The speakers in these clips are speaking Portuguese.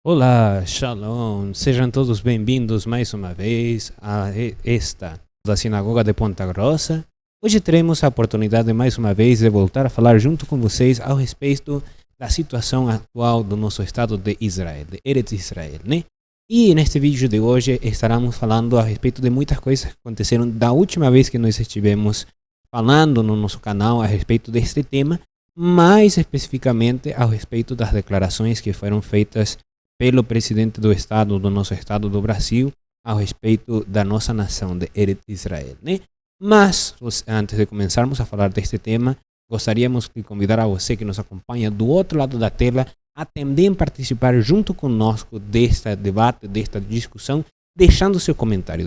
Olá, Shalom, sejam todos bem-vindos mais uma vez a esta da Sinagoga de Ponta Grossa. Hoje teremos a oportunidade mais uma vez de voltar a falar junto com vocês a respeito da situação atual do nosso Estado de Israel, de Eretz Israel, né? E neste vídeo de hoje estaremos falando a respeito de muitas coisas que aconteceram da última vez que nós estivemos falando no nosso canal a respeito deste tema, mais especificamente a respeito das declarações que foram feitas pelo presidente do Estado, do nosso Estado do Brasil, a respeito da nossa nação de Eretz Israel, né? Mas, antes de começarmos a falar deste tema, gostaríamos de convidar a você que nos acompanha do outro lado da tela a também participar junto conosco deste debate, desta discussão, deixando o seu comentário,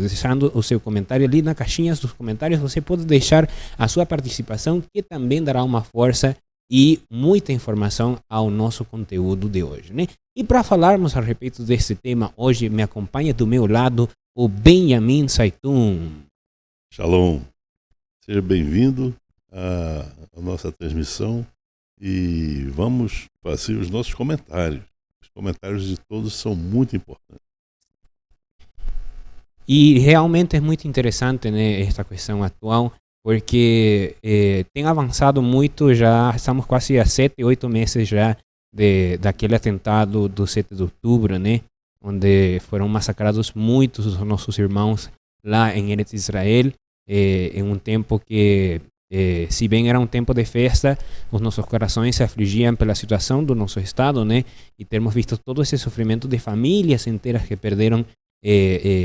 ali na caixinha dos comentários. Você pode deixar a sua participação, que também dará uma força e muita informação ao nosso conteúdo de hoje, né? E para falarmos a respeito desse tema, hoje me acompanha do meu lado o Benjamin Saitun. Shalom, seja bem-vindo à nossa transmissão e vamos fazer os nossos comentários. Os comentários de todos são muito importantes. E realmente é muito interessante, né, esta questão atual, porque tem avançado muito já, estamos quase há 7, 8 meses já daquele atentado do 7 de outubro, né, onde foram massacrados muitos dos nossos irmãos lá em Eretz Israel, em um tempo que, se bem era um tempo de festa, os nossos corações se afligiam pela situação do nosso estado, né, e termos visto todo esse sofrimento de famílias inteiras que perderam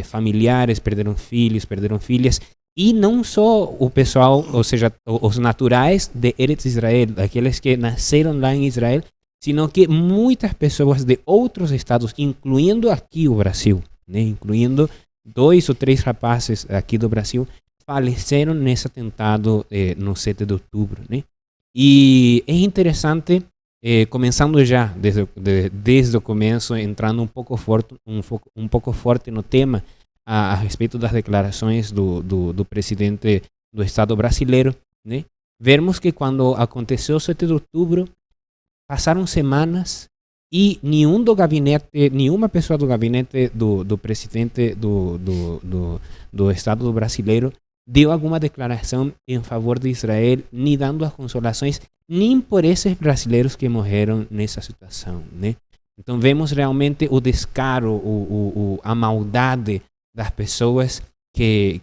familiares, perderam filhos, perderam filhas. E não só o pessoal, ou seja, os naturais de Eretz Israel, aqueles que nasceram lá em Israel, sino que muitas pessoas de outros estados, incluindo aqui o Brasil, né, incluindo 2 ou 3 rapazes aqui do Brasil, faleceram nesse atentado no 7 de outubro, né? E é interessante, começando já desde o começo, entrando um pouco forte no tema, a respeito das declarações do presidente do Estado brasileiro, né? Vemos que quando aconteceu o 7 de outubro, passaram semanas e nenhuma pessoa do gabinete do presidente do Estado brasileiro deu alguma declaração em favor de Israel, nem dando as consolações, nem por esses brasileiros que morreram nessa situação, né? Então vemos realmente o descaro, a maldade das pessoas que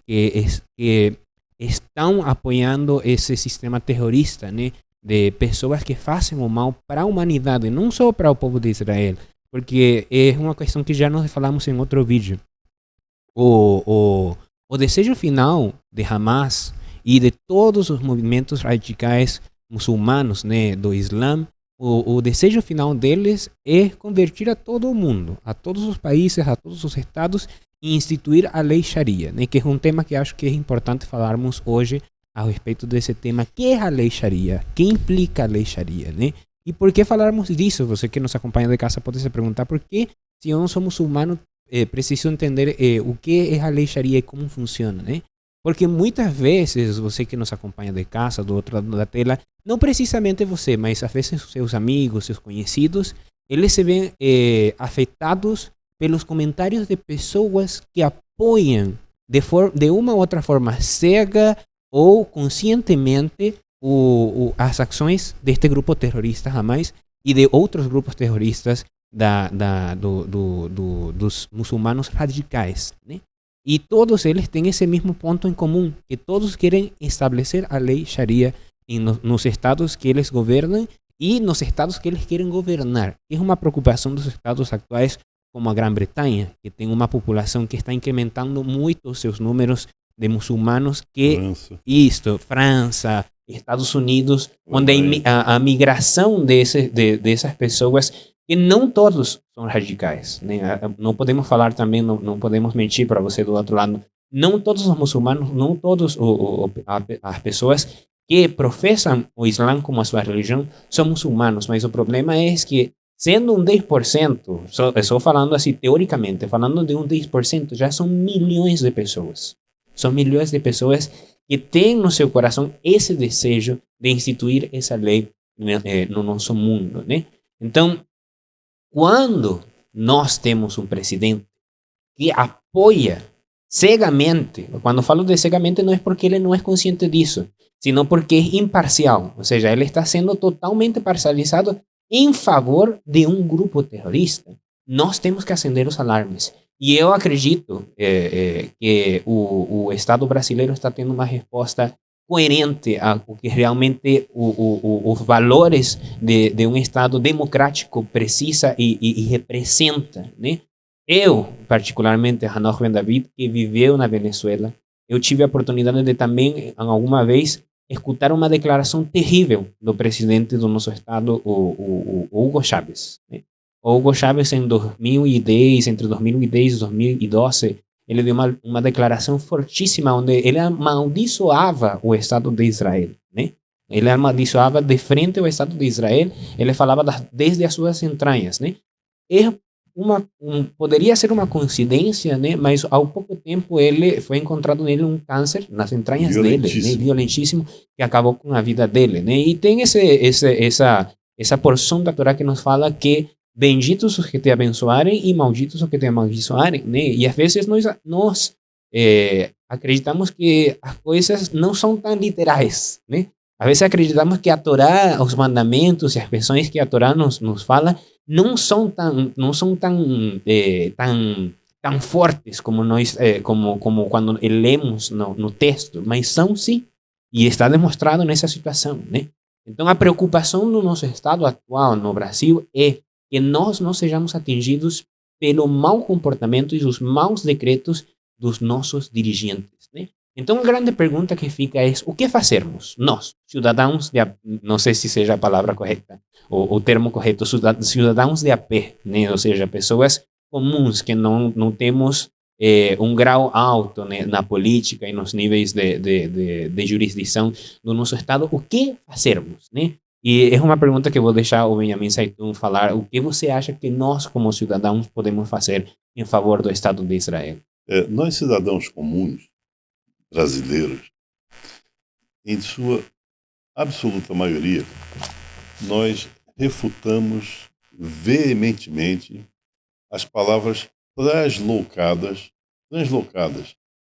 estão apoiando esse sistema terrorista, né? De pessoas que fazem o mal para a humanidade, não só para o povo de Israel, porque é uma questão que já nós falamos em outro vídeo. O desejo final de Hamas e de todos os movimentos radicais muçulmanos, né, do Islã, o desejo final deles é convertir a todo o mundo, a todos os países, a todos os estados, e instituir a lei Sharia, né, que é um tema que acho que é importante falarmos hoje a respeito desse tema. Que é a lei Sharia? Que implica a lei Sharia, né? E por que falarmos disso? Você que nos acompanha de casa pode se perguntar por que, se eu não sou muçulmano, preciso entender o que é a lei Sharia e como funciona, né? Porque muitas vezes, você que nos acompanha de casa, do outro lado da tela, não precisamente você, mas às vezes seus amigos, seus conhecidos, eles se veem afetados pelos comentários de pessoas que apoiam de uma ou outra forma cega ou conscientemente as ações deste grupo terrorista Hamas e de outros grupos terroristas dos muçulmanos radicais, né? E todos eles têm esse mesmo ponto em comum, que todos querem estabelecer a lei Sharia nos estados que eles governam e nos estados que eles querem governar. É uma preocupação dos estados atuais, como a Grã-Bretanha, que tem uma população que está incrementando muito os seus números de muçulmanos, França, Estados Unidos, onde a migração dessas pessoas, que não todos são radicais, né? Não podemos falar também, não podemos mentir para você do outro lado, não todos os muçulmanos, não todos as pessoas que professam o Islã como a sua religião são muçulmanos, mas o problema é que, sendo um 10%, só falando assim teoricamente, falando de um 10%, já são milhões de pessoas. São milhões de pessoas que têm no seu coração esse desejo de instituir essa lei no nosso mundo, né? Então, quando nós temos um presidente que apoia cegamente. Quando falo de cegamente, não é porque ele não é consciente disso, sino porque é imparcial. Ou seja, ele está sendo totalmente parcializado em favor de um grupo terrorista. Nós temos que acender os alarmes. E eu acredito que o Estado brasileiro está tendo uma resposta coerente ao que realmente os valores de um Estado democrático precisa e representa, né? Eu, particularmente, Hanoch Ben David, que viveu na Venezuela, eu tive a oportunidade de também, alguma vez, escutar uma declaração terrível do presidente do nosso estado, o Hugo Chávez, né? O Hugo Chávez, em 2010, entre 2010 e 2012, ele deu uma declaração fortíssima, onde ele amaldiçoava o Estado de Israel, né? Ele amaldiçoava de frente ao Estado de Israel, ele falava desde as suas entranhas, né? É poderia ser uma coincidência, né? Mas ao pouco tempo ele foi encontrado nele um câncer nas entranhas dele, né? Violentíssimo, que acabou com a vida dele, né? E tem essa porção da Torá que nos fala que benditos os que te abençoarem e malditos os que te amaldiçoarem, né? E às vezes nós acreditamos que as coisas não são tão literais, né? Às vezes acreditamos que a Torá, os mandamentos e as pensões que a Torá nos fala não são tão fortes como nós como quando lemos no texto, mas são sim, e está demonstrado nessa situação, né? Então a preocupação do nosso estado atual no Brasil é que nós não sejamos atingidos pelo mau comportamento e os maus decretos dos nossos dirigentes, né? Então a grande pergunta que fica é: o que fazermos nós, cidadãos não sei se seja a palavra correta, o termo correto, cidadãos de a pé, né? Ou seja, pessoas comuns que não temos um grau alto, né, na política e nos níveis de jurisdição do nosso Estado, o que fazermos, né? E é uma pergunta que vou deixar o Benjamin Saitun falar. O que você acha que nós, como cidadãos, podemos fazer em favor do Estado de Israel? Nós, cidadãos comuns, brasileiros, em sua absoluta maioria, nós refutamos veementemente as palavras translocadas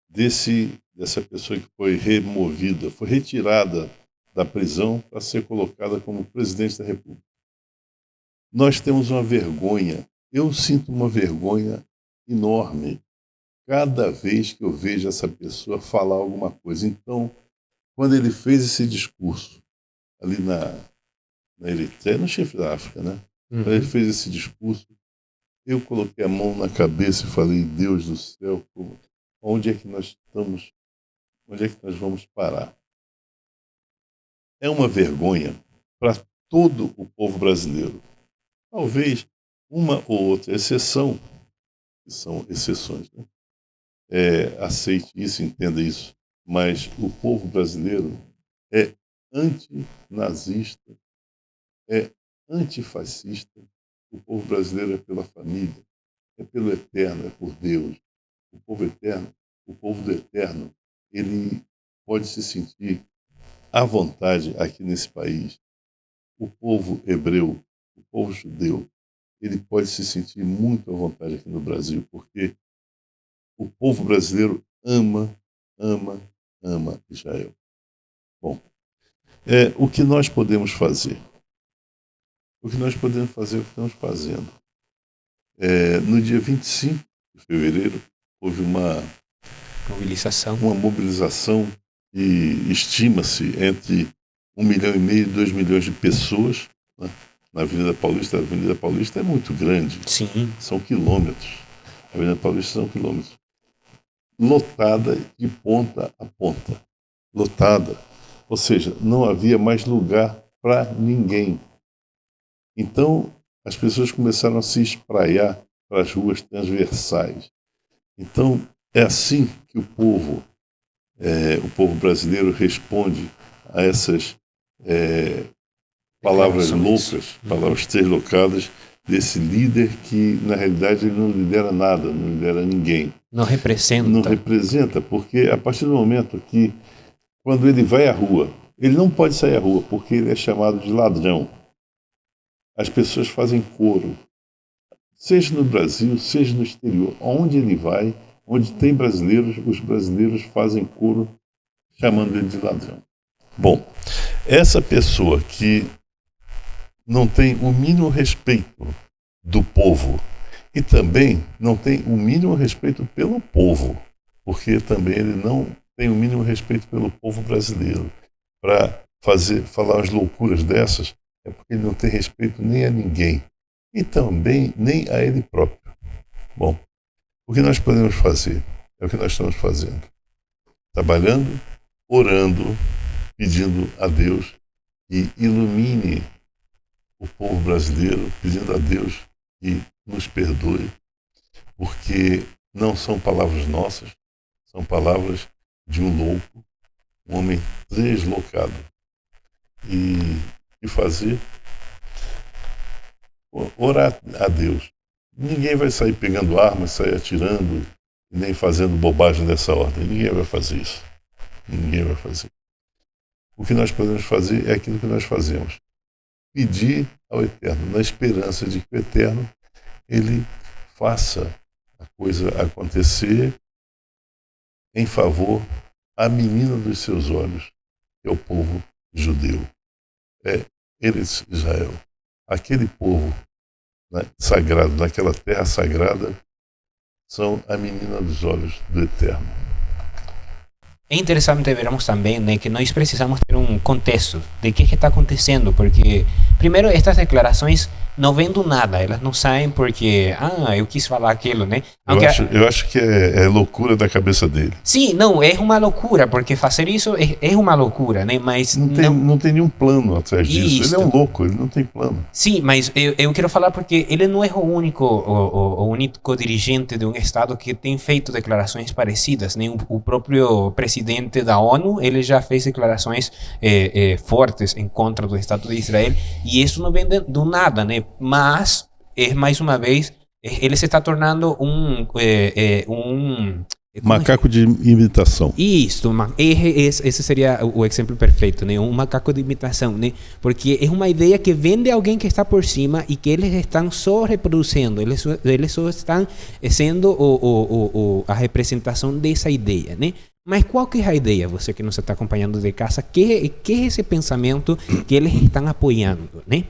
dessa pessoa que foi removida, foi retirada da prisão para ser colocada como presidente da República. Nós temos uma vergonha, eu sinto uma vergonha enorme cada vez que eu vejo essa pessoa falar alguma coisa. Então, quando ele fez esse discurso ali na Eritreia, no chifre da África, né? Quando ele fez esse discurso, eu coloquei a mão na cabeça e falei: Deus do céu, onde é que nós estamos? Onde é que nós vamos parar? É uma vergonha para todo o povo brasileiro. Talvez uma ou outra exceção, que são exceções, né? Aceite isso, entenda isso, mas o povo brasileiro é antinazista, é antifascista. O povo brasileiro é pela família, é pelo eterno, é por Deus. O povo eterno, o povo do eterno, ele pode se sentir à vontade aqui nesse país. O povo hebreu, o povo judeu, ele pode se sentir muito à vontade aqui no Brasil, porque o povo brasileiro ama, ama, ama Israel. Bom, o que nós podemos fazer? O que nós podemos fazer é o que estamos fazendo. No dia 25 de fevereiro, houve uma mobilização e estima-se entre 1,5 milhão e 2 milhões de pessoas, né, na Avenida Paulista. A Avenida Paulista é muito grande. Sim. São quilômetros. A Avenida Paulista são quilômetros. Lotada de ponta a ponta. Lotada. Ou seja, não havia mais lugar para ninguém. Então, as pessoas começaram a se espraiar para as ruas transversais. Então, é assim que o povo brasileiro responde a essas palavras loucas, palavras deslocadas desse líder que, na realidade, ele não lidera nada, não lidera ninguém. Não representa. Não representa, porque a partir do momento que, quando ele vai à rua, ele não pode sair à rua, porque ele é chamado de ladrão. As pessoas fazem coro. seja no Brasil, seja no exterior, onde ele vai, onde tem brasileiros, os brasileiros fazem coro chamando ele de ladrão. Bom, essa pessoa que não tem o mínimo respeito do povo e também não tem o mínimo respeito pelo povo, porque também ele não tem o mínimo respeito pelo povo brasileiro, para falar as loucuras dessas, é porque ele não tem respeito nem a ninguém e também nem a ele próprio. Bom, o que nós podemos fazer é o que nós estamos fazendo, trabalhando, orando, pedindo a Deus que ilumine o povo brasileiro, pedindo a Deus que nos perdoe, porque não são palavras nossas, são palavras de um louco, um homem deslocado. E fazer? Orar a Deus. Ninguém vai sair pegando armas, sair atirando, nem fazendo bobagem dessa ordem. Ninguém vai fazer isso. Ninguém vai fazer. O que nós podemos fazer é aquilo que nós fazemos. Pedir ao Eterno, na esperança de que o Eterno ele faça a coisa acontecer em favor a menina dos seus olhos, que é o povo judeu. É eles, Israel, aquele povo, né, sagrado, naquela terra sagrada, são a menina dos olhos do Eterno. É interessante vermos também, né, que nós precisamos ter um contexto de que está acontecendo, porque, primeiro, essas declarações não vêm do nada, elas não saem porque, eu quis falar aquilo, né? Eu acho que é loucura da cabeça dele. Sim, não, é uma loucura, porque fazer isso é uma loucura, né? Mas não tem nenhum plano atrás disso. Isso. Ele é um louco, ele não tem plano. Sim, mas eu quero falar porque ele não é o único dirigente de um estado que tem feito declarações parecidas, né? O próprio presidente da ONU, ele já fez declarações fortes em contra do Estado de Israel, e isso não vem do nada, né? Mas, mais uma vez, ele se está tornando um macaco de imitação. Isso, esse seria o exemplo perfeito, né? Um macaco de imitação, né? Porque é uma ideia que vem de alguém que está por cima e que eles estão só reproduzindo, eles só estão sendo a representação dessa ideia, né? Mas qual que é a ideia, você que nos está acompanhando de casa? Que é esse pensamento que eles estão apoiando, né?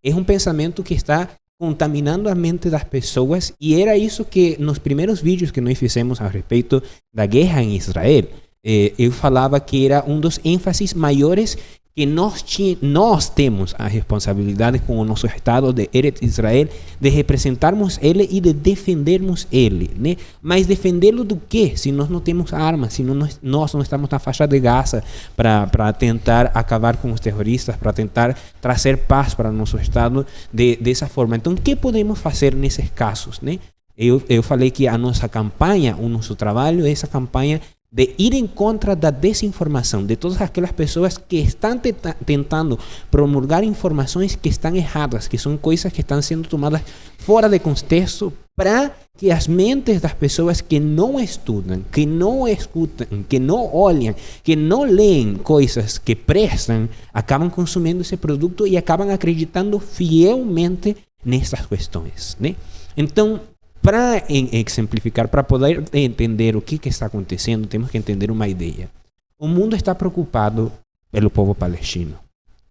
É um pensamento que está contaminando a mente das pessoas, e era isso que nos primeiros vídeos que nós fizemos a respeito da guerra em Israel, eu falava que era um dos ênfases maiores que nós temos a responsabilidade com o nosso Estado de Eretz Israel de representarmos ele e de defendermos ele, né? Mas defendê-lo do quê? Se nós não temos armas, se nós não estamos na faixa de Gaza para tentar acabar com os terroristas, para tentar trazer paz para o nosso Estado dessa forma. Então, o que podemos fazer nesses casos, né? Eu falei que a nossa campanha, o nosso trabalho é essa campanha de ir em contra da desinformação, de todas aquelas pessoas que estão tentando promulgar informações que estão erradas, que são coisas que estão sendo tomadas fora de contexto, para que as mentes das pessoas que não estudam, que não escutam, que não olham, que não leem coisas que prestam, acabam consumindo esse produto e acabam acreditando fielmente nessas questões, né? Então, para exemplificar, para poder entender o que está acontecendo, temos que entender uma ideia. O mundo está preocupado pelo povo palestino.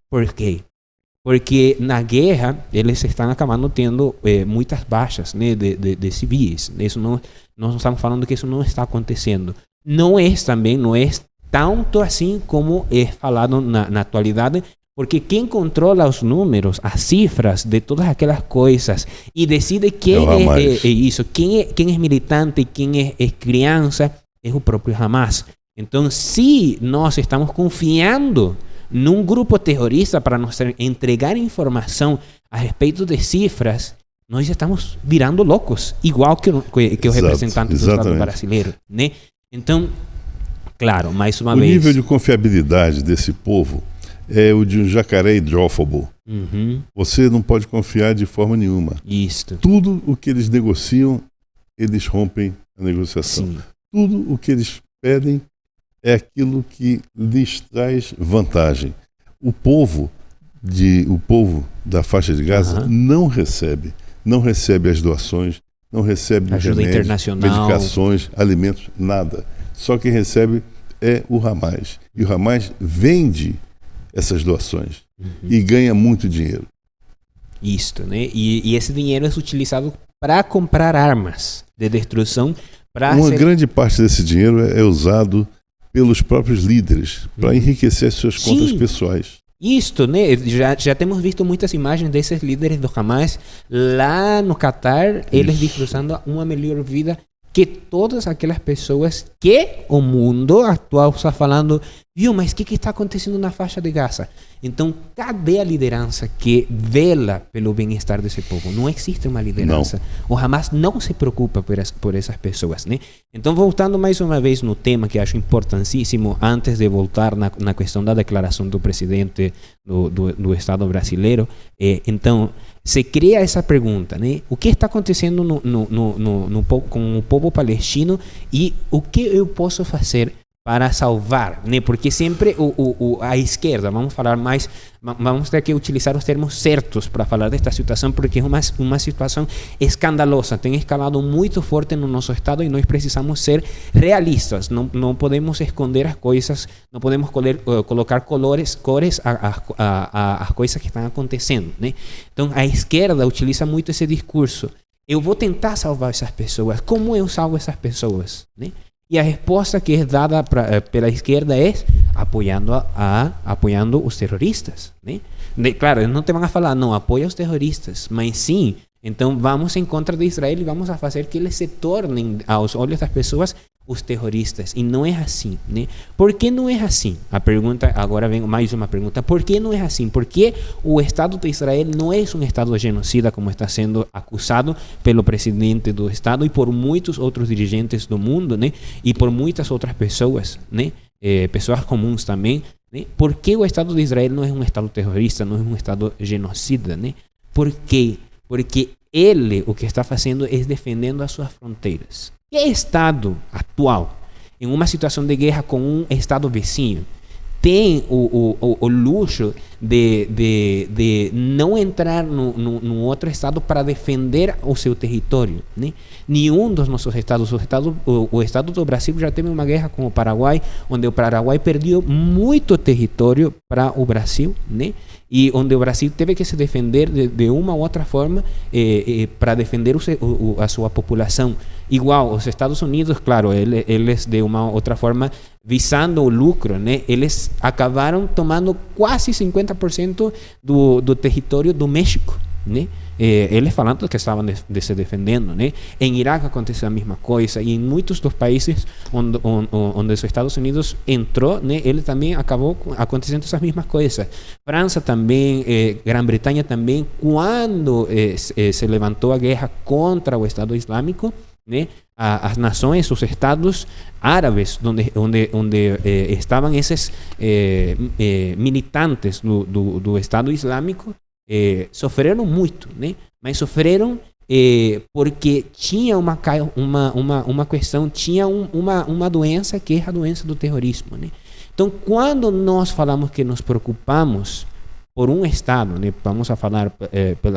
Por quê? Porque na guerra eles estão acabando tendo muitas baixas, né, de civis. Isso não, nós não estamos falando que isso não está acontecendo. Não é tanto assim como é falado na atualidade, porque quem controla os números, as cifras de todas aquelas coisas e decide quem é isso, quem é militante e quem é criança, é o próprio Hamas. Então, se nós estamos confiando num grupo terrorista para nos entregar informação a respeito de cifras, nós estamos virando loucos, igual que o representante do Estado brasileiro, né? Então, claro, mais uma vez... O nível de confiabilidade desse povo é o de um jacaré hidrófobo. Uhum. Você não pode confiar de forma nenhuma. Isto. Tudo o que eles negociam, eles rompem a negociação. Sim. Tudo o que eles pedem é aquilo que lhes traz vantagem. O povo da faixa de Gaza não recebe não recebe as doações, não recebe ajuda remédios, internacional, medicações, alimentos, nada. Só quem recebe é o Hamas. E o Hamas vende essas doações e ganha muito dinheiro. Isto, né? E esse dinheiro é utilizado para comprar armas de destruição. Uma grande parte desse dinheiro é usado pelos próprios líderes para enriquecer as suas contas pessoais. Isto, né? Já temos visto muitas imagens desses líderes do Hamas lá no Catar, eles desfrutando uma melhor vida que todas aquelas pessoas que o mundo atual está falando, viu, mas o que está acontecendo na faixa de Gaza? Então, cadê a liderança que vela pelo bem-estar desse povo? Não existe uma liderança. Não. O Hamas não se preocupa por essas pessoas, né? Então, voltando mais uma vez no tema que acho importantíssimo, antes de voltar na questão da declaração do presidente do Estado brasileiro, então, se cria essa pergunta, né? O que está acontecendo com o povo palestino e o que eu posso fazer para salvar, né? Porque sempre a esquerda, vamos ter que utilizar os termos certos para falar desta situação, porque é uma situação escandalosa, tem escalado muito forte no nosso estado e nós precisamos ser realistas, não podemos esconder as coisas, não podemos colocar cores às coisas que estão acontecendo, né? Então a esquerda utiliza muito esse discurso, eu vou tentar salvar essas pessoas, como eu salvo essas pessoas, né? E a resposta que é dada pela esquerda é apoiando os terroristas, né? Claro, eles não te vão falar, não, apoia os terroristas, mas sim, então vamos em contra de Israel e vamos a fazer que eles se tornem, aos olhos das pessoas, os terroristas. E não é assim, né? Por que não é assim? A pergunta, agora vem mais uma pergunta. Por que não é assim? Porque o Estado de Israel não é um Estado genocida, como está sendo acusado pelo presidente do Estado e por muitos outros dirigentes do mundo, né? E por muitas outras pessoas, né? Pessoas comuns também, né? Por que o Estado de Israel não é um Estado terrorista, não é um Estado genocida, né? Por quê? Porque ele, o que está fazendo é defendendo as suas fronteiras. Que Estado atual, em uma situação de guerra com um Estado vizinho, tem o luxo de não entrar no outro Estado para defender o seu território, né? Nenhum dos nossos Estados, o Estado do Brasil já teve uma guerra com o Paraguai, onde o Paraguai perdeu muito território para o Brasil, né? E onde o Brasil teve que se defender de uma ou outra forma para defender a sua população. Igual, os Estados Unidos, claro, eles de uma outra forma, visando o lucro, né? Eles acabaram tomando quase 50% do território do México, né? Eles falando que estavam se defendendo, né? Em Iraque aconteceu a mesma coisa e em muitos dos países onde os Estados Unidos entrou, né? Ele também acabou acontecendo essas mesmas coisas. França também, Grã-Bretanha também, quando se levantou a guerra contra o Estado Islâmico, né? As nações, os estados árabes, onde estavam esses militantes do Estado Islâmico, sofreram muito, né? Mas sofreram porque tinha uma questão, tinha uma doença que é a doença do terrorismo, né? Então, quando nós falamos que nos preocupamos por um Estado, né? Vamos a falar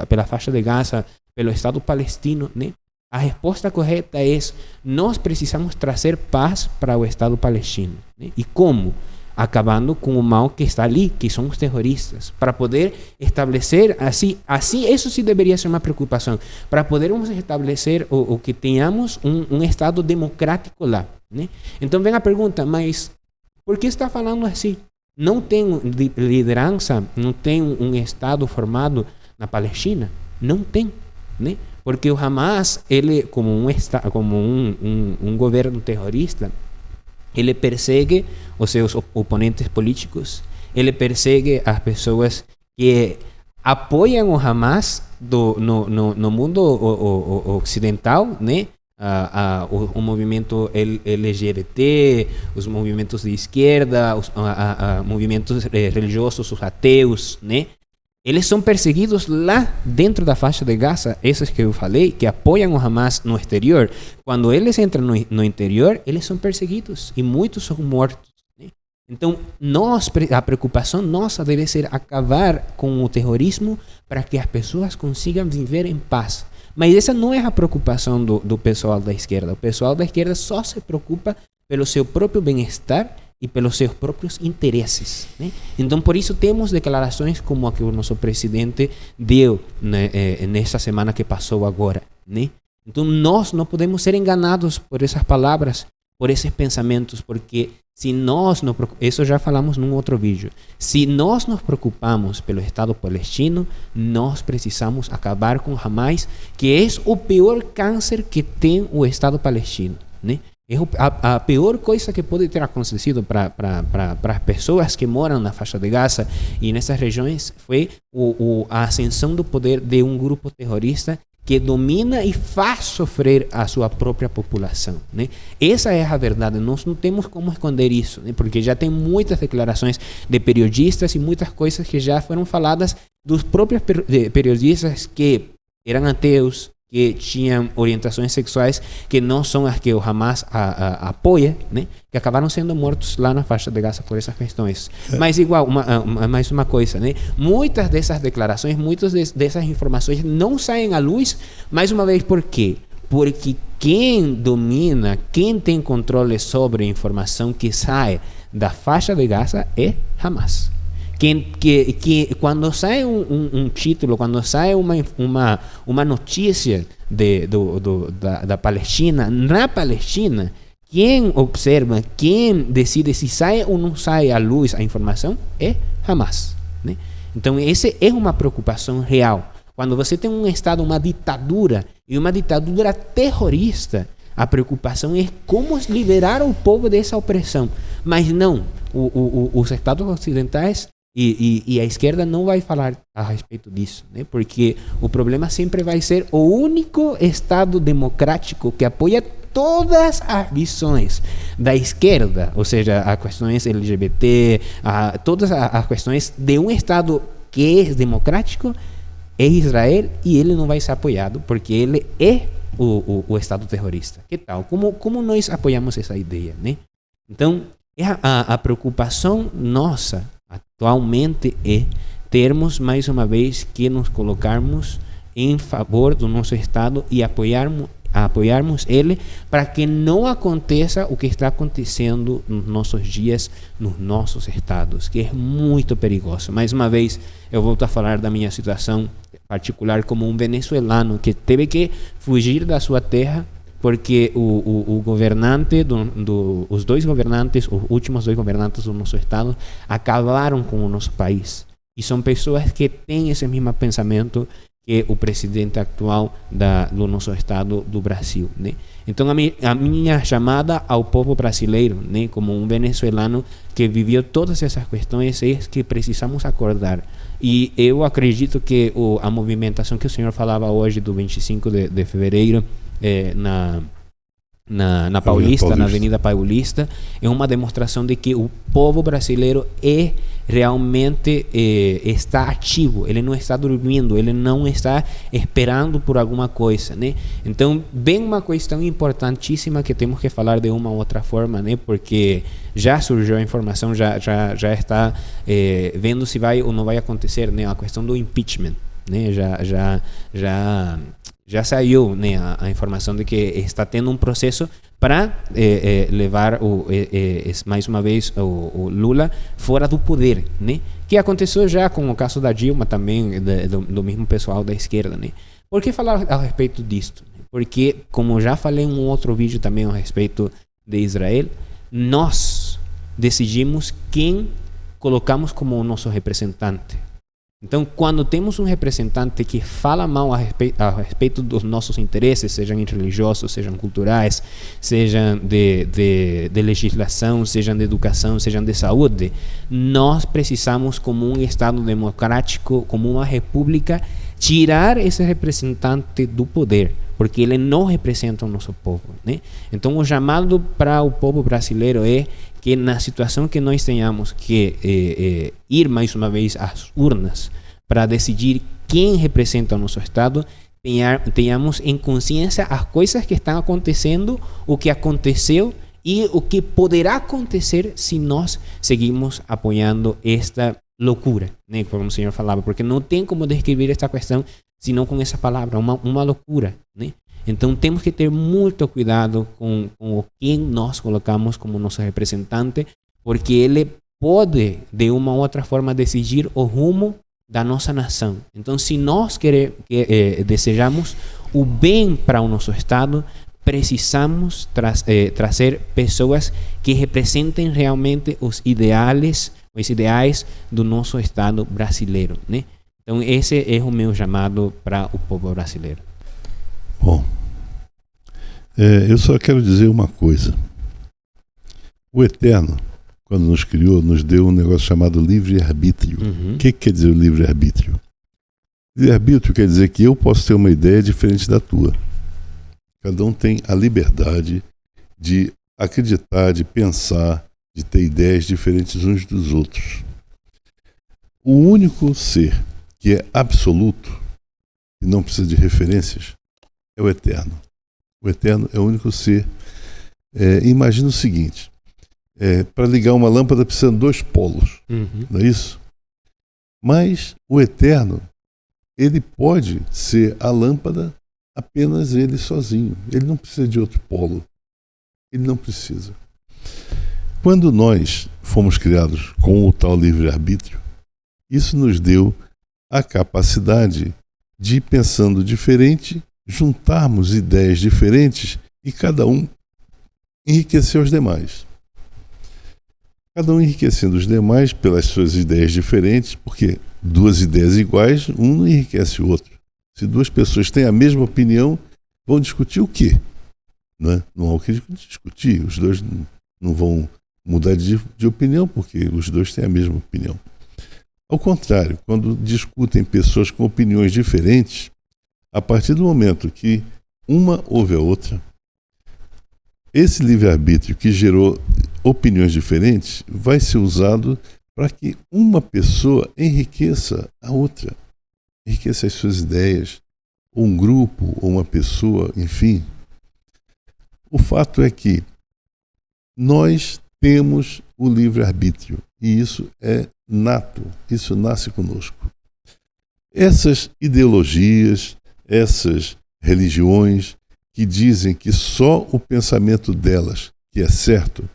pela faixa de Gaza, pelo Estado palestino, né? A resposta correta é: nós precisamos trazer paz para o Estado palestino, né? E como? Acabando com o mal que está ali, que são os terroristas, para poder estabelecer, assim isso sim deveria ser uma preocupação, para podermos estabelecer o que tenhamos um Estado democrático lá, né? Então vem a pergunta, mas por que está falando assim? Não tem liderança, não tem um Estado formado na Palestina? Não tem, né? Porque o Hamas, ele como um governo terrorista, ele persegue os seus oponentes políticos, ele persegue as pessoas que apoiam o Hamas no mundo ocidental, né? O movimento LGBT, os movimentos de esquerda, os movimentos religiosos, os ateus, né? Eles são perseguidos lá dentro da faixa de Gaza, esses que eu falei, que apoiam o Hamas no exterior. Quando eles entram no interior, eles são perseguidos e muitos são mortos, né? Então, a preocupação nossa deve ser acabar com o terrorismo para que as pessoas consigam viver em paz, Mas essa não é a preocupação do pessoal da esquerda. O pessoal da esquerda só se preocupa pelo seu próprio bem-estar e pelos seus próprios interesses, né? Então, por isso temos declarações como a que o nosso presidente deu, né, nesta semana que passou agora, né? Então, nós não podemos ser enganados por essas palavras, por esses pensamentos, porque se nós não, isso já falamos num outro vídeo, se nós nos preocupamos pelo Estado palestino, nós precisamos acabar com Hamas, que é o pior câncer que tem o Estado palestino, né? A pior coisa que pode ter acontecido para as pessoas que moram na faixa de Gaza e nessas regiões foi a ascensão do poder de um grupo terrorista que domina e faz sofrer a sua própria população, né? Essa é a verdade, nós não temos como esconder isso, né? Porque já tem muitas declarações de periodistas e muitas coisas que já foram faladas dos próprios periodistas que eram ateus, que tinham orientações sexuais que não são as que o Hamas apoia, né? Que acabaram sendo mortos lá na faixa de Gaza por essas questões. Mas igual, mais uma coisa, né? Muitas dessas declarações, muitas dessas informações não saem à luz, mais uma vez, por quê? Porque quem domina, quem tem controle sobre a informação que sai da faixa de Gaza é Hamas. Que quando sai um título, quando sai uma notícia da Palestina, na Palestina, quem observa, quem decide se sai ou não sai à luz a informação é Hamas, né? Então, essa é uma preocupação real. Quando você tem um Estado, uma ditadura, e uma ditadura terrorista, a preocupação é como liberar o povo dessa opressão. Mas não, os Estados ocidentais e a esquerda não vai falar a respeito disso, né? Porque o problema sempre vai ser o único Estado democrático que apoia todas as visões da esquerda, ou seja, as questões LGBT, todas as questões de um Estado que é democrático, é Israel, e ele não vai ser apoiado porque ele é o Estado terrorista. Que tal? Como nós apoiamos essa ideia, né? Então, a preocupação nossa atualmente é termos mais uma vez que nos colocarmos em favor do nosso Estado e apoiarmos ele para que não aconteça o que está acontecendo nos nossos dias, nos nossos estados, que é muito perigoso. Mais uma vez, eu volto a falar da minha situação particular como um venezuelano que teve que fugir da sua terra porque o governante, os dois governantes, os últimos dois governantes do nosso estado, acabaram com o nosso país. E são pessoas que têm esse mesmo pensamento que o presidente atual do nosso estado do Brasil, né? Então, a minha chamada ao povo brasileiro, né, como um venezuelano que viveu todas essas questões, é que precisamos acordar. E eu acredito que a movimentação que o senhor falava hoje, do 25 de fevereiro, na Paulista, na Avenida Paulista, é uma demonstração de que o povo brasileiro realmente está ativo, ele não está dormindo, ele não está esperando por alguma coisa, né? Então, vem uma questão importantíssima que temos que falar de uma outra forma, né? Porque já surgiu a informação, já está vendo se vai ou não vai acontecer, né? A questão do impeachment, né? Já saiu, né, a informação de que está tendo um processo para levar mais uma vez o Lula fora do poder, né? Que aconteceu já com o caso da Dilma também, do mesmo pessoal da esquerda, né? Por que falar a respeito disto? Porque, como já falei em um outro vídeo também a respeito de Israel, nós decidimos quem colocamos como o nosso representante. Então, quando temos um representante que fala mal a respeito dos nossos interesses, sejam religiosos, sejam culturais, sejam de legislação, sejam de educação, sejam de saúde, nós precisamos, como um Estado democrático, como uma república, tirar esse representante do poder, porque ele não representa o nosso povo, né? Então, o chamado para o povo brasileiro é que na situação que nós tenhamos que ir mais uma vez às urnas para decidir quem representa o nosso Estado, tenhamos em consciência as coisas que estão acontecendo, o que aconteceu e o que poderá acontecer se nós seguimos apoiando esta loucura, né, como o senhor falava, porque não tem como descrever esta questão senão com essa palavra, uma loucura, né? Então temos que ter muito cuidado com o que nós colocamos como nosso representante, porque ele pode, de uma ou outra forma, decidir o rumo da nossa nação. Então, se nós desejamos o bem para o nosso Estado, precisamos trazer pessoas que representem realmente os ideais do nosso Estado brasileiro, né? Então, esse é o meu chamado para o povo brasileiro. Bom, eu só quero dizer uma coisa. O Eterno, quando nos criou, nos deu um negócio chamado livre-arbítrio. O que quer dizer o livre-arbítrio? Livre-arbítrio quer dizer que eu posso ter uma ideia diferente da tua. Cada um tem a liberdade de acreditar, de pensar, de ter ideias diferentes uns dos outros. O único ser que é absoluto e não precisa de referências é o Eterno. O Eterno é o único ser. Imagina o seguinte: para ligar uma lâmpada precisa de 2 polos, não é isso? Mas o Eterno, ele pode ser a lâmpada apenas ele sozinho. Ele não precisa de outro polo. Ele não precisa. Quando nós fomos criados com o tal livre-arbítrio, isso nos deu a capacidade de, pensando diferente, juntarmos ideias diferentes e cada um enriquecer os demais. Cada um enriquecendo os demais pelas suas ideias diferentes, porque 2 ideias iguais, um não enriquece o outro. Se 2 pessoas têm a mesma opinião, vão discutir o quê? Não há o que discutir. Os 2 não vão mudar de opinião, porque os 2 têm a mesma opinião. Ao contrário, quando discutem pessoas com opiniões diferentes, a partir do momento que uma ouve a outra, esse livre-arbítrio que gerou opiniões diferentes vai ser usado para que uma pessoa enriqueça a outra, enriqueça as suas ideias, ou um grupo, ou uma pessoa, enfim. O fato é que nós temos o livre-arbítrio e isso é nato, isso nasce conosco. Essas ideologias, essas religiões que dizem que só o pensamento delas que é certo,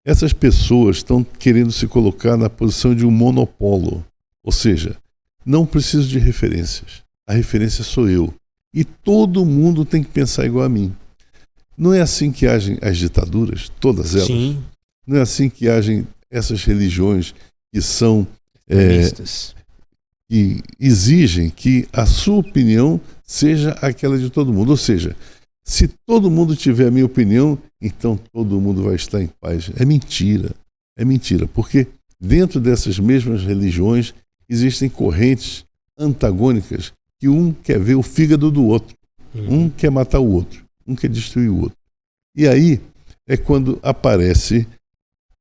essas pessoas estão querendo se colocar na posição de um monopólio, ou seja, não preciso de referências, a referência sou eu e todo mundo tem que pensar igual a mim. Não é assim que agem as ditaduras, todas elas? Sim. Não é assim que agem essas religiões que são que exigem que a sua opinião seja aquela de todo mundo. Ou seja, se todo mundo tiver a minha opinião, então todo mundo vai estar em paz. É mentira, porque dentro dessas mesmas religiões existem correntes antagônicas que um quer ver o fígado do outro, um quer matar o outro, um quer destruir o outro. E aí é quando aparece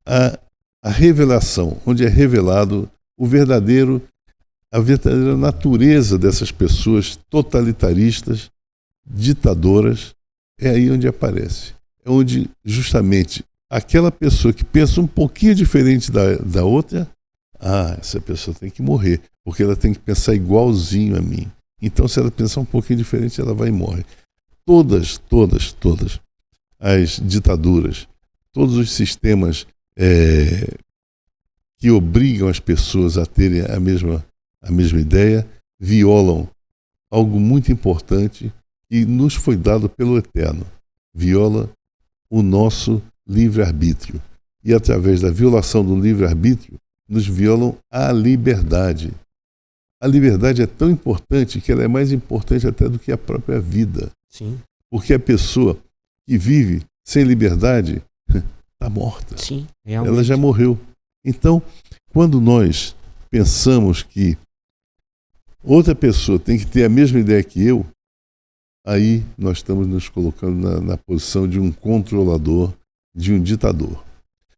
a revelação, onde é revelado a verdadeira natureza dessas pessoas totalitaristas, ditadoras. É aí onde aparece. É onde justamente aquela pessoa que pensa um pouquinho diferente da outra, essa pessoa tem que morrer, porque ela tem que pensar igualzinho a mim. Então, se ela pensar um pouquinho diferente, ela vai e morre. Todas as ditaduras, todos os sistemas que obrigam as pessoas a terem a mesma ideia, violam algo muito importante que nos foi dado pelo Eterno. Viola o nosso livre-arbítrio. E através da violação do livre-arbítrio, nos violam a liberdade. A liberdade é tão importante que ela é mais importante até do que a própria vida. Sim. Porque a pessoa que vive sem liberdade está morta. Sim, realmente. Ela já morreu. Então, quando nós pensamos que outra pessoa tem que ter a mesma ideia que eu, aí nós estamos nos colocando na posição de um controlador, de um ditador.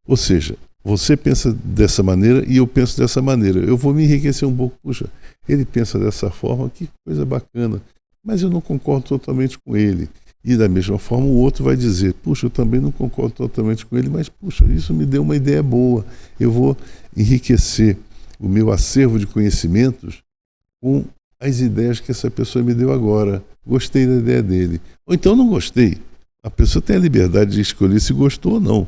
Ou seja, você pensa dessa maneira e eu penso dessa maneira. Eu vou me enriquecer um pouco. Puxa, ele pensa dessa forma, que coisa bacana. Mas eu não concordo totalmente com ele. E da mesma forma o outro vai dizer, puxa, eu também não concordo totalmente com ele, mas puxa, isso me deu uma ideia boa. Eu vou enriquecer o meu acervo de conhecimentos com as ideias que essa pessoa me deu agora. Gostei da ideia dele. Ou então não gostei. A pessoa tem a liberdade de escolher se gostou ou não.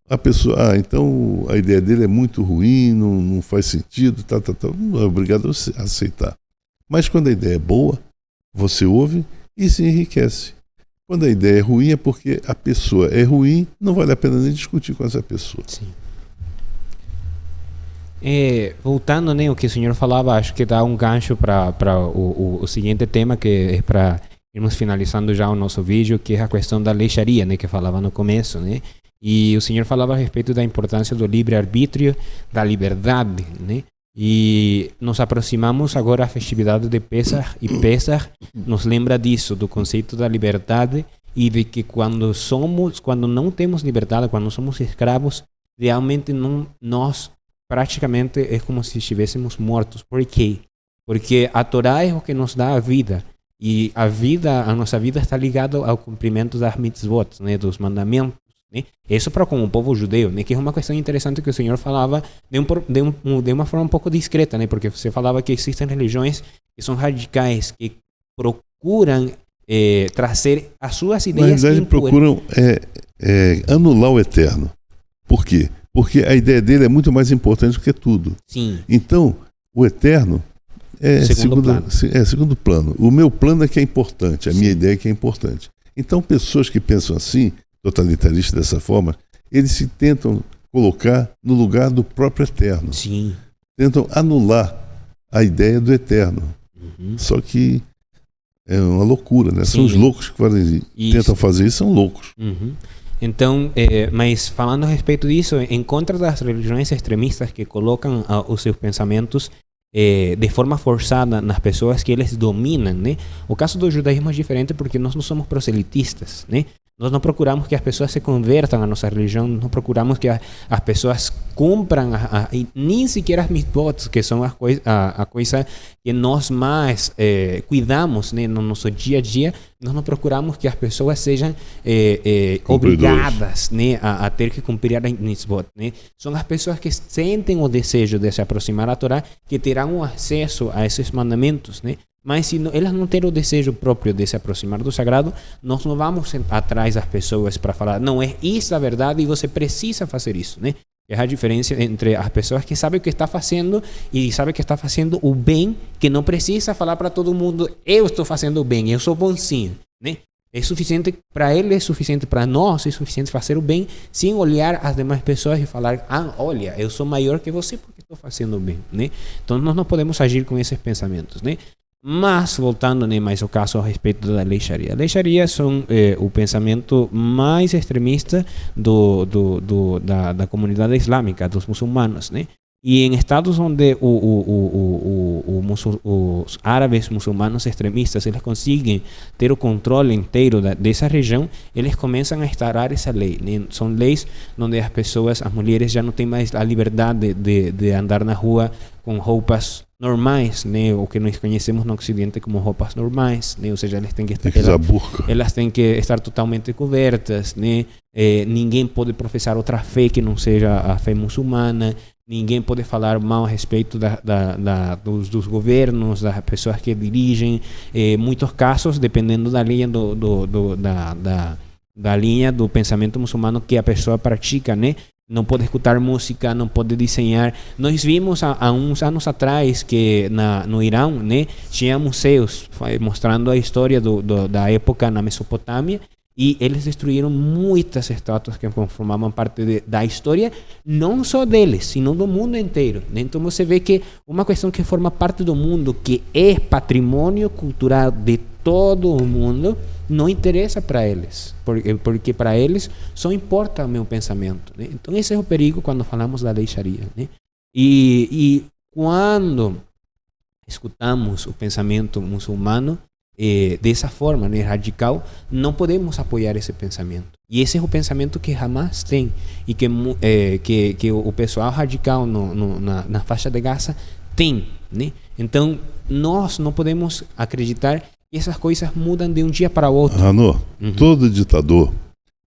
A pessoa, então a ideia dele é muito ruim, não faz sentido, não é obrigado a aceitar. Mas quando a ideia é boa, você ouve e se enriquece. Quando a ideia é ruim é porque a pessoa é ruim, não vale a pena nem discutir com essa pessoa. Sim. Voltando, né, o que o senhor falava, acho que dá um gancho para o seguinte tema, que é para irmos finalizando já o nosso vídeo, que é a questão da lei Sharia, né, que falava no começo, né? E o senhor falava a respeito da importância do livre-arbítrio, da liberdade, né? E nos aproximamos agora à festividade de Pesach, e Pesach nos lembra disso, do conceito da liberdade e de que quando não temos liberdade, quando somos escravos, realmente nós praticamente é como se estivéssemos mortos. Por quê? Porque a Torá é o que nos dá a vida, e a nossa vida está ligada ao cumprimento das mitzvot, né, dos mandamentos. Né? Isso para com o povo judeu, né? Que é uma questão interessante que o senhor falava de uma forma um pouco discreta, né? Porque você falava que existem religiões que são radicais, que procuram trazer as suas ideias. Na verdade, procuram anular o eterno. Por quê? Porque a ideia dele é muito mais importante do que tudo. Sim. Então, o eterno é segundo plano. O meu plano é que é importante, a minha ideia é que é importante. Então, pessoas que pensam assim, totalitaristas dessa forma, eles se tentam colocar no lugar do próprio eterno. Sim. Tentam anular a ideia do eterno. Uhum. Só que é uma loucura, né? Sim. São os loucos que tentam fazer isso, são loucos. Uhum. Então, mas falando a respeito disso, em contra das religiões extremistas que colocam os seus pensamentos de forma forçada nas pessoas que eles dominam, né? O caso do judaísmo é diferente porque nós não somos proselitistas, né? Nós não procuramos que as pessoas se convertam à nossa religião, não procuramos que as pessoas cumpram nem sequer as mitzvot, que são a coisa que nós mais cuidamos, né, no nosso dia a dia. Nós não procuramos que as pessoas sejam obrigadas, né, a ter que cumprir as mitzvot, né? São as pessoas que sentem o desejo de se aproximar à Torá que terão acesso a esses mandamentos, né? Mas se elas não terem o desejo próprio de se aproximar do sagrado, nós não vamos atrás das pessoas para falar, não, é isso a verdade e você precisa fazer isso, né? É a diferença entre as pessoas que sabem o que está fazendo e sabem que está fazendo o bem, que não precisa falar para todo mundo, eu estou fazendo o bem, eu sou bonzinho, né? É suficiente para ele, é suficiente para nós, é suficiente fazer o bem sem olhar as demais pessoas e falar, olha, eu sou maior que você porque estou fazendo o bem, né? Então nós não podemos agir com esses pensamentos, né? Mas, voltando, né, mais ao caso a respeito da lei Sharia. A lei Sharia são o pensamento mais extremista da comunidade islâmica, dos muçulmanos, né? E em estados onde os árabes muçulmanos extremistas eles conseguem ter o controle inteiro dessa região, eles começam a instaurar essa lei, né? São leis onde as mulheres já não têm mais a liberdade de andar na rua com roupas normais, né? O que nós conhecemos no Ocidente como roupas normais, né? Ou seja, elas têm que estar totalmente cobertas, né? Ninguém pode professar outra fé que não seja a fé muçulmana. Ninguém pode falar mal a respeito dos governos, das pessoas que dirigem. Em muitos casos, dependendo da linha da linha do pensamento muçulmano que a pessoa pratica, né? Não pode escutar música, não pode desenhar. Nós vimos há uns anos atrás que no Irã, né, tinha museus mostrando a história da época na Mesopotâmia. E eles destruíram muitas estátuas que conformavam parte da história, não só deles, sino do mundo inteiro. Então você vê que uma questão que forma parte do mundo, que é patrimônio cultural de todo o mundo, não interessa para eles, porque para eles só importa o meu pensamento, né? Então esse é o perigo quando falamos da lei Sharia, né? E quando escutamos o pensamento muçulmano, dessa forma, né, radical, não podemos apoiar esse pensamento. E esse é o pensamento que Hamas tem e que o pessoal radical na faixa de Gaza tem, né? Então nós não podemos acreditar que essas coisas mudam de um dia para o outro. Ranor, todo ditador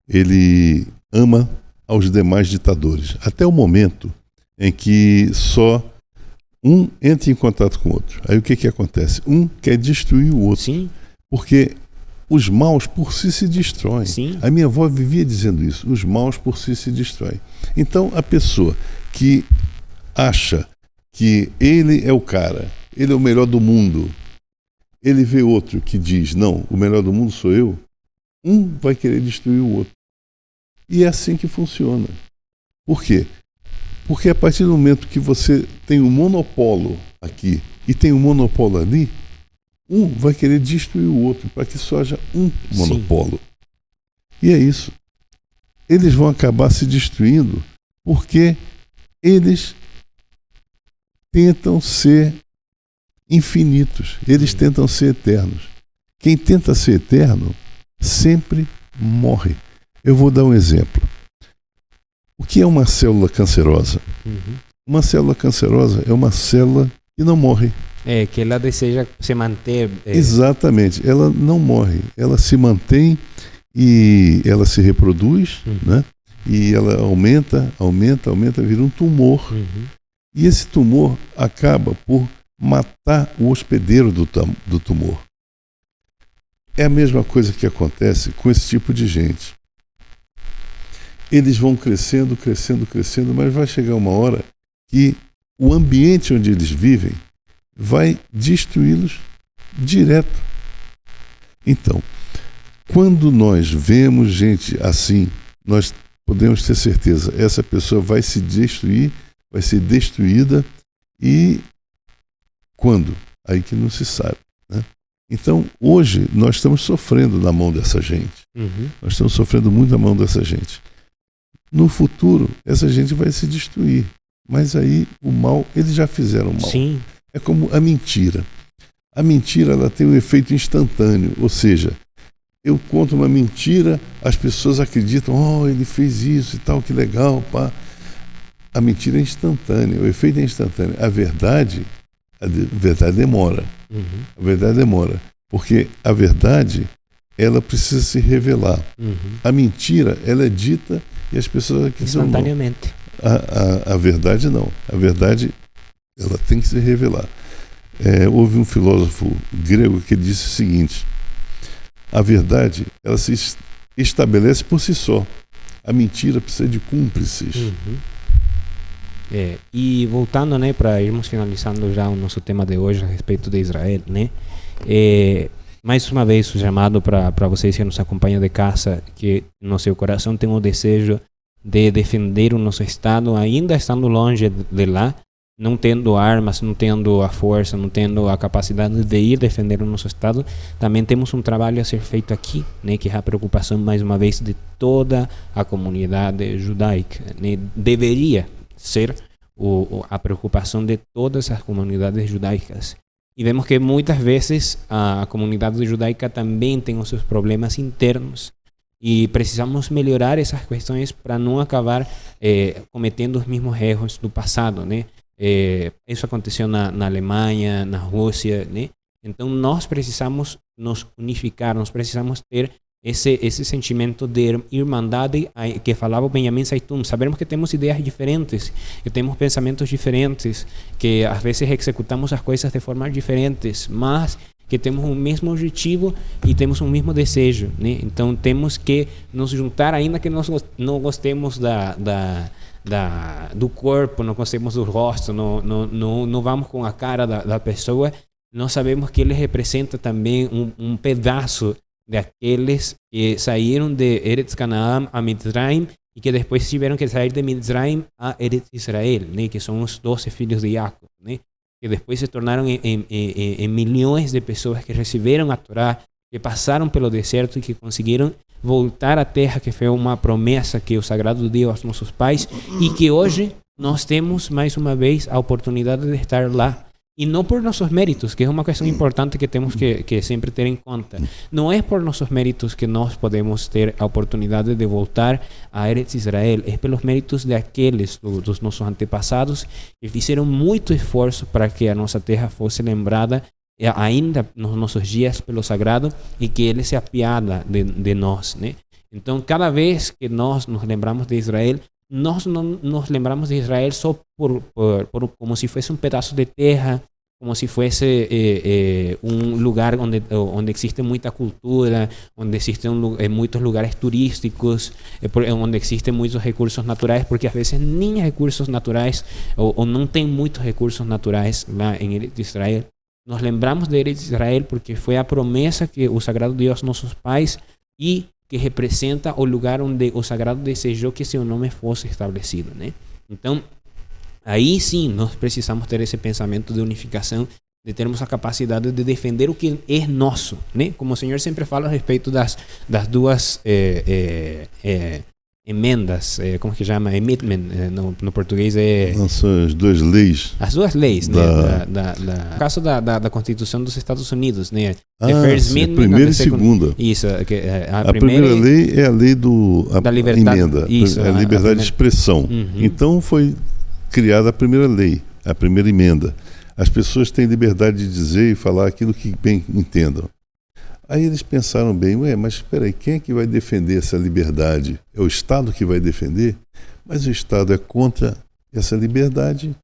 ele ama aos demais ditadores, até o momento em que só Um entra em contato com o outro. Aí o que acontece? Um quer destruir o outro. Sim. Porque os maus por si se destroem. Sim. A minha avó vivia dizendo isso. Os maus por si se destroem. Então, a pessoa que acha que ele é o cara, ele é o melhor do mundo, ele vê outro que diz, não, o melhor do mundo sou eu, um vai querer destruir o outro. E é assim que funciona. Por quê? Porque a partir do momento que você tem um monopólio aqui e tem um monopólio ali, um vai querer destruir o outro para que só haja um monopólio. E é isso. Eles vão acabar se destruindo porque eles tentam ser infinitos. Eles tentam ser eternos. Quem tenta ser eterno sempre morre. Eu vou dar um exemplo. O que é uma célula cancerosa? Uma célula cancerosa é uma célula que não morre. É, que ela deseja se manter. Exatamente. Ela não morre. Ela se mantém e ela se reproduz, né? E ela aumenta, vira um tumor. E esse tumor acaba por matar o hospedeiro do tumor. É a mesma coisa que acontece com esse tipo de gente. Eles vão crescendo, mas vai chegar uma hora que o ambiente onde eles vivem vai destruí-los direto. Então, quando nós vemos gente assim, nós podemos ter certeza, essa pessoa vai se destruir, vai ser destruída, e quando? Aí que não se sabe, né? Então, hoje, nós estamos sofrendo na mão dessa gente. Nós estamos sofrendo muito na mão dessa gente. No futuro, essa gente vai se destruir. Mas aí, o mal, eles já fizeram mal. Sim. É como a mentira. A mentira, ela tem um efeito instantâneo. Ou seja, eu conto uma mentira, as pessoas acreditam, oh, ele fez isso e tal, que legal, pá. A mentira é instantânea, o efeito é instantâneo. A verdade demora. A verdade demora. Porque a verdade, ela precisa se revelar. A mentira, ela é dita e as pessoas acreditam. Instantaneamente. A verdade não. A verdade, ela tem que se revelar. Houve um filósofo grego que disse o seguinte: a verdade, ela se estabelece por si só. A mentira precisa de cúmplices. E voltando, né, para irmos finalizando já o nosso tema de hoje a respeito de Israel, né? Mais uma vez o chamado para vocês que nos acompanham de casa, que no seu coração tem o desejo de defender o nosso Estado, ainda estando longe de lá, não tendo armas, não tendo a força, não tendo a capacidade de ir defender o nosso Estado. Também temos um trabalho a ser feito aqui, né, que é a preocupação, mais uma vez, de toda a comunidade judaica, né? Deveria ser a preocupação de todas as comunidades judaicas. E vemos que muitas vezes a comunidade judaica também tem os seus problemas internos e precisamos melhorar essas questões para não acabar cometendo os mesmos erros do passado, né? Isso aconteceu na Alemanha, na Rússia, né? Então nós precisamos nos unificar, nós precisamos ter esse sentimento de irmandade que falava o Benjamin Saitun. Sabemos que temos ideias diferentes, que temos pensamentos diferentes, que às vezes executamos as coisas de formas diferentes, mas que temos o mesmo objetivo e temos o mesmo desejo, né? Então temos que nos juntar, ainda que nós não gostemos do corpo, não gostemos do rosto, não vamos com a cara da pessoa. Nós sabemos que ele representa também um pedaço daqueles que saíram de Eretz Canaã a Mitzrayim e que depois tiveram que sair de Mitzrayim a Eretz Israel, né? Que são os 12 filhos de Jacob, né? Que depois se tornaram em milhões de pessoas que receberam a Torá, que passaram pelo deserto e que conseguiram voltar à terra, que foi uma promessa que o Sagrado deu aos nossos pais, e que hoje nós temos mais uma vez a oportunidade de estar lá. E não por nossos méritos, que é uma questão importante que temos que sempre ter em conta. Não é por nossos méritos que nós podemos ter a oportunidade de voltar a Eretz Israel. É pelos méritos daqueles, dos nossos antepassados, que fizeram muito esforço para que a nossa terra fosse lembrada ainda nos nossos dias pelo Sagrado e que Ele se apiada de nós, né? Então, cada vez que nós nos lembramos de Israel, nós não nos lembramos de Israel só como se fosse um pedaço de terra, como se fosse um lugar onde existe muita cultura, onde existem muitos lugares turísticos, onde existem muitos recursos naturais, porque às vezes nem recursos naturais, ou não tem muitos recursos naturais lá em Eretz Israel. Nos lembramos de Eretz Israel porque foi a promessa que o Sagrado Deus, nossos pais, e que representa o lugar onde o Sagrado desejou que seu nome fosse estabelecido, né? Então, aí sim, nós precisamos ter esse pensamento de unificação, de termos a capacidade de defender o que é nosso, né? Como o Senhor sempre fala a respeito das duas emendas, como que chama? Amendment, no português são as duas leis. As duas leis, né? No caso da Constituição dos Estados Unidos, né? Sim, a primeira e segunda. Isso. A primeira lei é a lei da liberdade, emenda, isso, a liberdade de expressão. Uhum. Então foi criada a primeira lei, a primeira emenda. As pessoas têm liberdade de dizer e falar aquilo que bem entendam. Aí eles pensaram bem, mas espera aí, quem é que vai defender essa liberdade? É o Estado que vai defender? Mas o Estado é contra essa liberdade.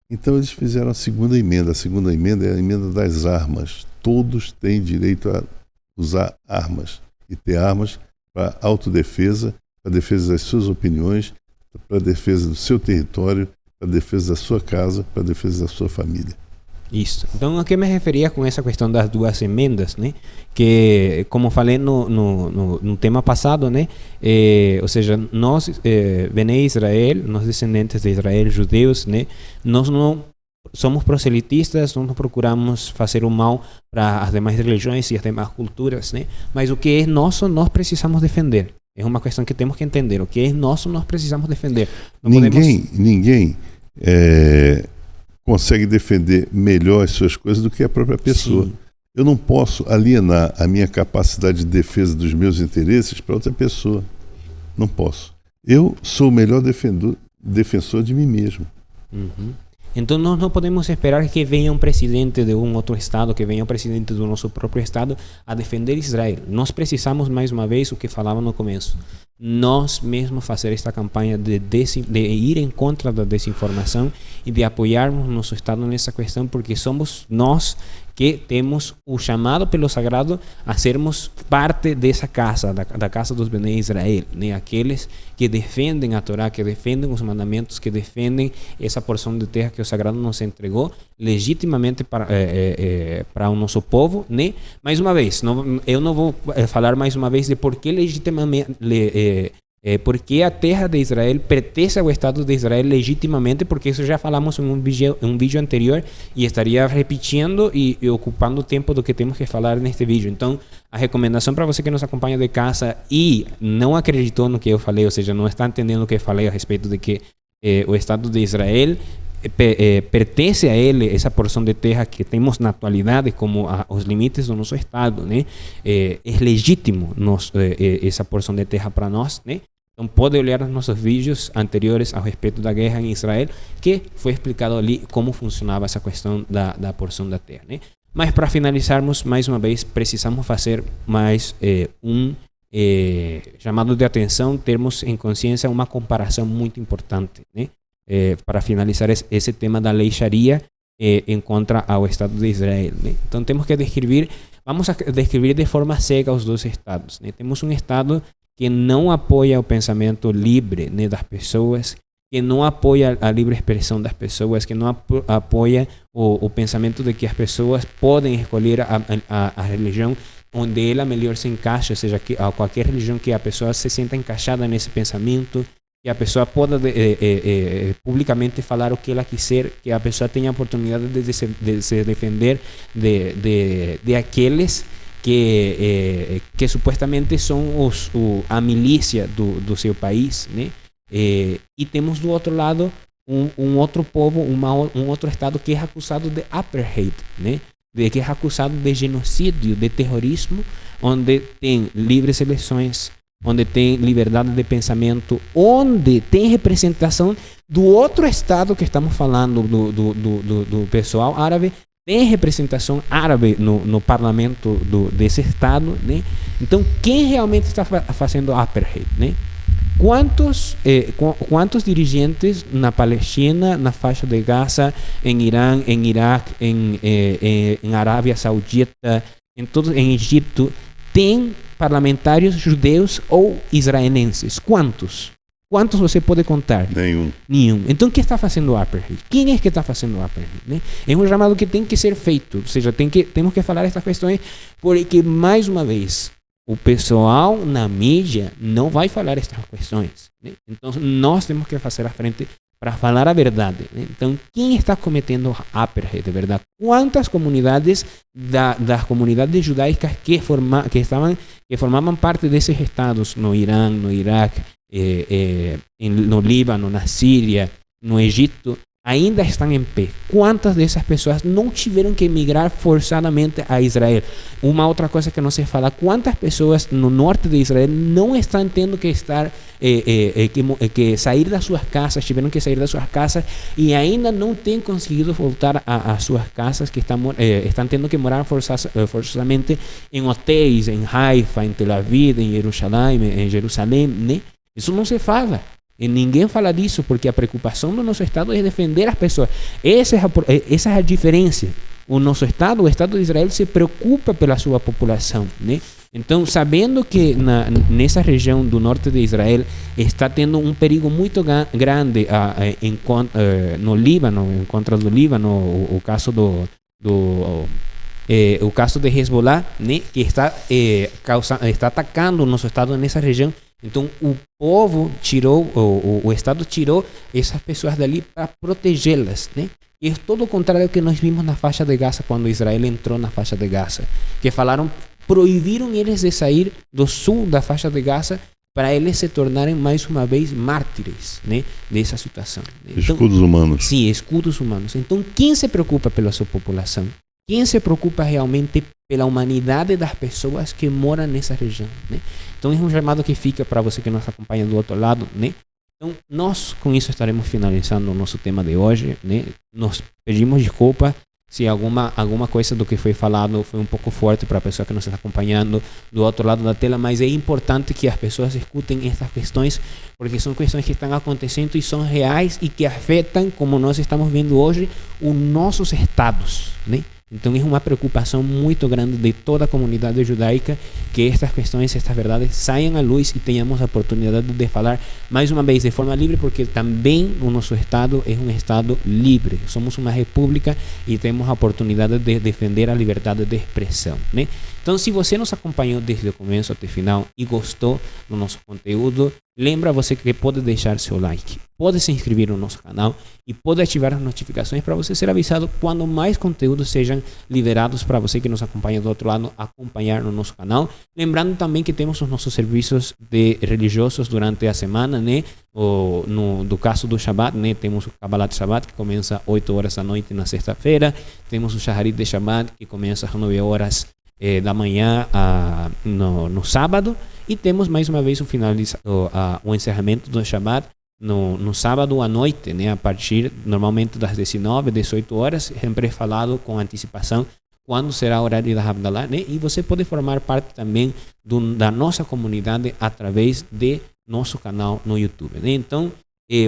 Então eles fizeram a segunda emenda. A segunda emenda é a emenda das armas. Todos têm direito a usar armas e ter armas para autodefesa, para defesa das suas opiniões, para defesa do seu território, para defesa da sua casa, para defesa da sua família. Isso. Então, a que me referia com essa questão das duas emendas, né? Que, como falei no tema passado, né? Ou seja, nós, Bnei Israel, nós descendentes de Israel, judeus, né? Nós não somos proselitistas, não procuramos fazer o mal para as demais religiões e as demais culturas, né? Mas o que é nosso, nós precisamos defender. É uma questão que temos que entender. O que é nosso, nós precisamos defender. Ninguém consegue defender melhor as suas coisas do que a própria pessoa. Sim. Eu não posso alienar a minha capacidade de defesa dos meus interesses para outra pessoa. Não posso. Eu sou o melhor defensor de mim mesmo. Uhum. Então nós não podemos esperar que venha um presidente de um outro estado, que venha um presidente do nosso próprio estado a defender Israel. Nós precisamos, mais uma vez, o que falava no começo, nós mesmos fazer esta campanha de ir em contra da desinformação e de apoiarmos nosso estado nessa questão, porque somos nós que temos o chamado pelo Sagrado a sermos parte dessa casa, da casa dos Bnei Israel, né? Aqueles que defendem a Torá, que defendem os mandamentos, que defendem essa porção de terra que o Sagrado nos entregou legitimamente para o nosso povo, né? Mais uma vez, eu não vou falar mais uma vez de por que legitimamente porque a terra de Israel pertence ao Estado de Israel legitimamente, porque isso já falamos em um vídeo anterior e estaria repetindo e ocupando o tempo do que temos que falar neste vídeo. Então, a recomendação para você que nos acompanha de casa e não acreditou no que eu falei, ou seja, não está entendendo o que eu falei a respeito de que o Estado de Israel pertence a ele, essa porção de terra que temos na atualidade como os limites do nosso Estado, né? É legítimo essa porção de terra para nós, né? Então pode olhar nos nossos vídeos anteriores a respeito da guerra em Israel, que foi explicado ali como funcionava essa questão da porção da terra, né? Mas para finalizarmos, mais uma vez, precisamos fazer mais chamado de atenção, termos em consciência uma comparação muito importante, né? Para finalizar esse tema da lei Sharia em contra ao Estado de Israel, né? Então temos que vamos a descrever de forma cega os dois estados, né? Temos um estado que não apoia o pensamento livre, né, das pessoas, que não apoia a livre expressão das pessoas, que não apoia o pensamento de que as pessoas podem escolher a religião onde ela melhor se encaixa, ou seja, a qualquer religião que a pessoa se sinta encaixada nesse pensamento, que a pessoa possa publicamente falar o que ela quiser, que a pessoa tenha a oportunidade de se defender de aqueles que supostamente são a milícia do seu país, né? E temos do outro lado um outro povo, um outro estado que é acusado de apartheid, né? Que é acusado de genocídio, de terrorismo, onde tem livres eleições, onde tem liberdade de pensamento, onde tem representação do outro estado que estamos falando, do pessoal árabe, tem representação árabe no parlamento desse estado, né? Então, quem realmente está fazendo apartheid, né? Quantos dirigentes na Palestina, na faixa de Gaza, em Irã, em Iraque, em Arábia Saudita, em Egito, têm parlamentares judeus ou israelenses? Quantos? Quantos você pode contar? Nenhum. Então, o que está fazendo o apartheid? Quem é que está fazendo o apartheid? Né? É um chamado que tem que ser feito. Ou seja, temos que falar estas questões, porque, mais uma vez, o pessoal na mídia não vai falar estas questões. Né? Então, nós temos que fazer a frente para falar a verdade. Né? Então, quem está cometendo apartheid de verdade? Quantas comunidades das comunidades judaicas que formavam parte desses estados, no Irã, no Iraque, no Líbano, na Síria, no Egito, ainda estão em pé? Quantas dessas pessoas não tiveram que emigrar forçadamente a Israel? Uma outra coisa que não se fala: quantas pessoas no norte de Israel não estão tendo que que sair das suas casas, tiveram que sair das suas casas e ainda não têm conseguido voltar a suas casas, que estão tendo que morar forçosamente em hotéis, em Haifa, em Tel Aviv, em Jerusalém, né? Isso não se fala. E ninguém fala disso, porque a preocupação do nosso Estado é defender as pessoas. Essa é a diferença. O nosso Estado, o Estado de Israel, se preocupa pela sua população, né? Então, sabendo que nessa região do norte de Israel está tendo um perigo muito grande no Líbano, em contra do Líbano, o caso o caso de Hezbollah, né, que está atacando o nosso Estado nessa região. Então, o povo o Estado tirou essas pessoas dali para protegê-las, né? E é todo o contrário do que nós vimos na faixa de Gaza, quando Israel entrou na faixa de Gaza, que proibiram eles de sair do sul da faixa de Gaza para eles se tornarem mais uma vez mártires, né, dessa situação. Então, escudos humanos. Sim, escudos humanos. Então, quem se preocupa pela sua população? Quem se preocupa realmente pela humanidade das pessoas que moram nessa região, né? Então, é um chamado que fica para você que nos acompanha do outro lado, né? Então, nós com isso estaremos finalizando o nosso tema de hoje, né? Nós pedimos desculpa se alguma coisa do que foi falado foi um pouco forte para a pessoa que nos está acompanhando do outro lado da tela, mas é importante que as pessoas escutem estas questões, porque são questões que estão acontecendo e são reais e que afetam, como nós estamos vendo hoje, os nossos estados, né? Então é uma preocupação muito grande de toda a comunidade judaica que estas questões, estas verdades saiam à luz e tenhamos a oportunidade de falar mais uma vez de forma livre, porque também o nosso Estado é um Estado livre. Somos uma república e temos a oportunidade de defender a liberdade de expressão, né? Então, se você nos acompanhou desde o começo até o final e gostou do nosso conteúdo, lembra você que pode deixar seu like, pode se inscrever no nosso canal e pode ativar as notificações para você ser avisado quando mais conteúdos sejam liberados para você que nos acompanha do outro lado, acompanhar no nosso canal. Lembrando também que temos os nossos serviços religiosos durante a semana, né? Do caso do Shabbat, né? Temos o Kabbalat Shabbat, que começa às 8 horas da noite na sexta-feira. Temos o Shaharit de Shabbat, que começa às 9 horas da manhã no sábado, e temos mais uma vez o encerramento do Shabbat no sábado à noite, né, a partir normalmente das 19, 18 horas, sempre falado com antecipação quando será o horário da Havdalah, né? E você pode formar parte também da nossa comunidade através de nosso canal no YouTube, né? Então,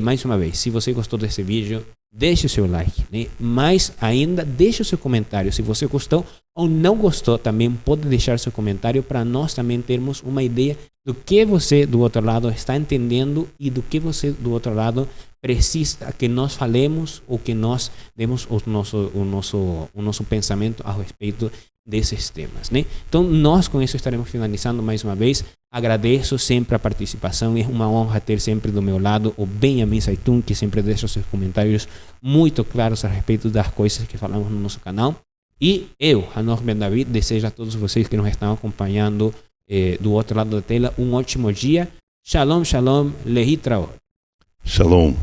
mais uma vez, se você gostou desse vídeo, deixe o seu like, né? Mais ainda, deixe o seu comentário. Se você gostou ou não gostou, também pode deixar seu comentário para nós também termos uma ideia do que você do outro lado está entendendo e do que você do outro lado precisa que nós falemos ou que nós demos o nosso pensamento a respeito desses temas, né? Então, nós com isso estaremos finalizando mais uma vez. Agradeço sempre a participação, é uma honra ter sempre do meu lado o Benjamin Saitun, que sempre deixa seus comentários muito claros a respeito das coisas que falamos no nosso canal. E eu, Hanor Ben David, desejo a todos vocês que nos estão acompanhando do outro lado da tela um ótimo dia. Shalom, shalom, lehitraot. Shalom.